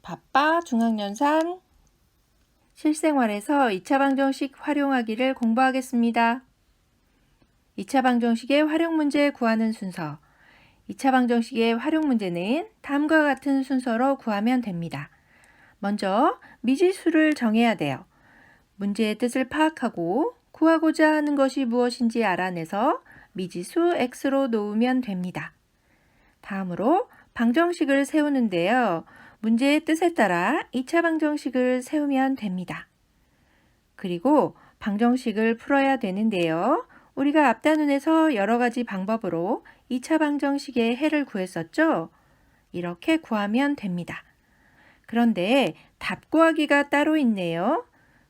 바빠 중학년산 실생활에서 2차 방정식 활용하기를 공부하겠습니다. 2차 방정식의 활용 문제 구하는 순서. 2차 방정식의 활용 문제는 다음과 같은 순서로 구하면 됩니다. 먼저 미지수를 정해야 돼요. 문제의 뜻을 파악하고 구하고자 하는 것이 무엇인지 알아내서 미지수 x로 놓으면 됩니다. 다음으로 방정식을 세우는데요. 문제의 뜻에 따라 2차 방정식을 세우면 됩니다. 그리고 방정식을 풀어야 되는데요. 우리가 앞단원에서 여러 가지 방법으로 2차 방정식의 해를 구했었죠? 이렇게 구하면 됩니다. 그런데 답 구하기가 따로 있네요.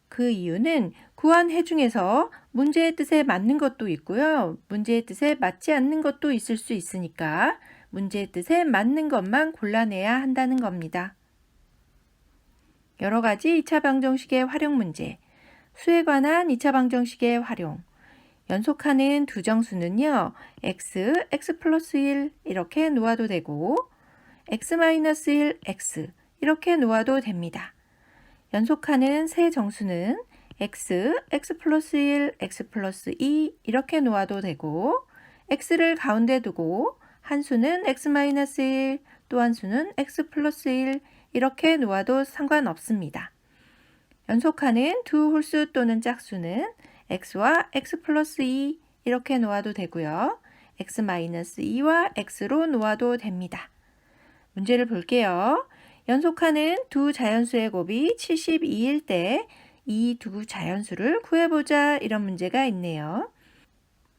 그 이유는 구한 해 중에서 문제의 뜻에 맞는 것도 있고요. 문제의 뜻에 맞지 않는 것도 있을 수 있으니까 문제의 뜻에 맞는 것만 골라내야 한다는 겁니다. 여러 가지 2차 방정식의 활용 문제, 수에 관한 2차 방정식의 활용, 연속하는 두 정수는요, x, x 플러스 1 이렇게 놓아도 되고 x 마이너스 1, x 이렇게 놓아도 됩니다. 연속하는 세 정수는 x, x 플러스 1, x 플러스 2 이렇게 놓아도 되고 x를 가운데 두고 한 수는 x 마이너스 1, 또 한 수는 x 플러스 1 이렇게 놓아도 상관없습니다. 연속하는 두 홀수 또는 짝수는 x와 x 플러스 2 이렇게 놓아도 되고요. x 마이너스 2와 x로 놓아도 됩니다. 문제를 볼게요. 연속하는 두 자연수의 곱이 72일 때 이 두 자연수를 구해보자 이런 문제가 있네요.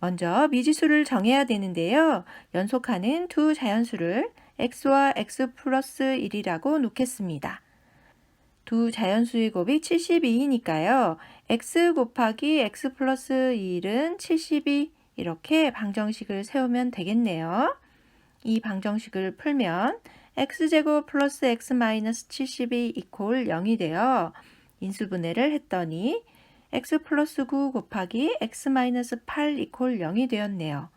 먼저 미지수를 정해야 되는데요. 연속하는 두 자연수를 x와 x 플러스 1이라고 놓겠습니다. 두 자연수의 곱이 72이니까요. x 곱하기 x 플러스 1은 72 이렇게 방정식을 세우면 되겠네요. 이 방정식을 풀면 x제곱 플러스 x 마이너스 72 이퀄 0이 되어 인수분해를 했더니 x 플러스 9 곱하기 x 마이너스 8 이퀄 0이 되었네요.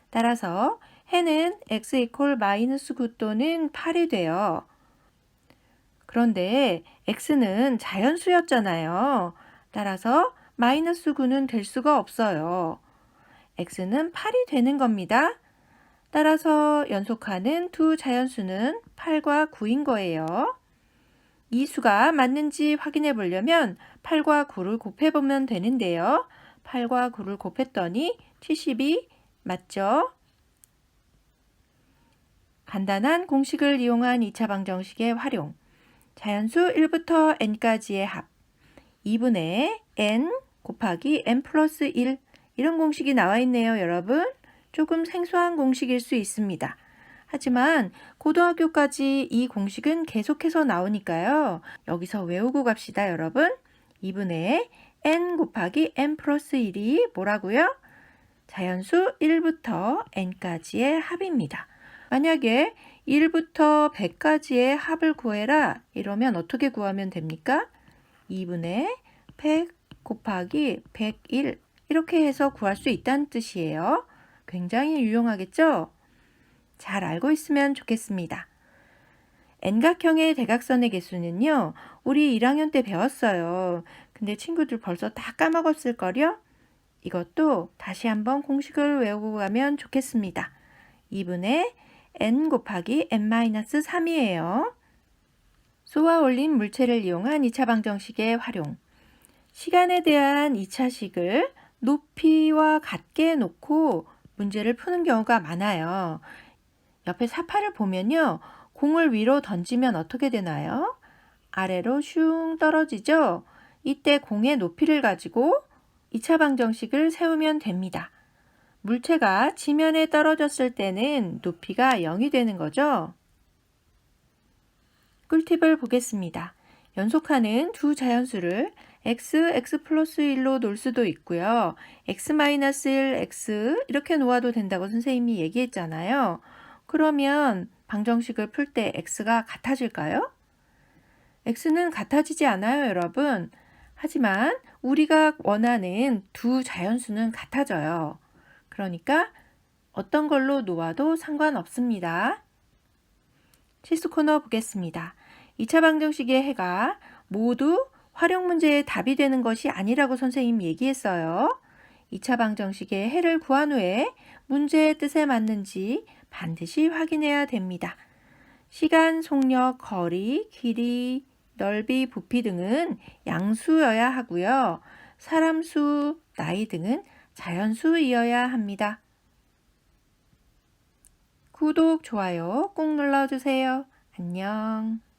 따라서 해는 x 이퀄 마이너스 9 또는 8이 돼요. 그런데 x는 자연수였잖아요. 따라서 마이너스 9는 될 수가 없어요. x는 8이 되는 겁니다. 따라서 연속하는 두 자연수는 8과 9인 거예요. 이 수가 맞는지 확인해 보려면 8과 9를 곱해보면 되는데요. 8과 9를 곱했더니 72 맞죠? 간단한 공식을 이용한 2차 방정식의 활용. 자연수 1부터 n까지의 합. 2분의 n 곱하기 n 플러스 1 이런 공식이 나와 있네요, 여러분. 조금 생소한 공식일 수 있습니다. 하지만 고등학교까지 이 공식은 계속해서 나오니까요. 여기서 외우고 갑시다, 여러분. 2분의 n 곱하기 n 플러스 1이 뭐라고요? 자연수 1부터 n까지의 합입니다. 만약에 1부터 100까지의 합을 구해라 이러면 어떻게 구하면 됩니까? 2분의 100 곱하기 101 이렇게 해서 구할 수 있다는 뜻이에요. 굉장히 유용하겠죠? 잘 알고 있으면 좋겠습니다. N각형의 대각선의 개수는요. 우리 1학년 때 배웠어요. 근데 친구들 벌써 다 까먹었을걸요? 이것도 다시 한번 공식을 외우고 가면 좋겠습니다. 2분의 n 곱하기 n-3이에요. 쏘아 올린 물체를 이용한 2차 방정식의 활용. 시간에 대한 2차식을 높이와 같게 놓고 문제를 푸는 경우가 많아요. 옆에 사파를 보면요. 공을 위로 던지면 어떻게 되나요? 아래로 슝 떨어지죠? 이때 공의 높이를 가지고 2차 방정식을 세우면 됩니다. 물체가 지면에 떨어졌을 때는 높이가 0이 되는 거죠. 꿀팁을 보겠습니다. 연속하는 두 자연수를 x, x 플러스 1로 놓을 수도 있고요. x 마이너스 1, x 이렇게 놓아도 된다고 선생님이 얘기했잖아요. 그러면 방정식을 풀 때 x가 같아질까요? x는 같아지지 않아요, 여러분. 하지만 우리가 원하는 두 자연수는 같아져요. 그러니까 어떤 걸로 놓아도 상관없습니다. 실수 코너 보겠습니다. 2차 방정식의 해가 모두 활용 문제의 답이 되는 것이 아니라고 선생님 얘기했어요. 2차 방정식의 해를 구한 후에 문제의 뜻에 맞는지 반드시 확인해야 됩니다. 시간, 속력, 거리, 길이, 넓이, 부피 등은 양수여야 하고요. 사람 수, 나이 등은 자연수이어야 합니다. 구독, 좋아요 꼭 눌러주세요. 안녕.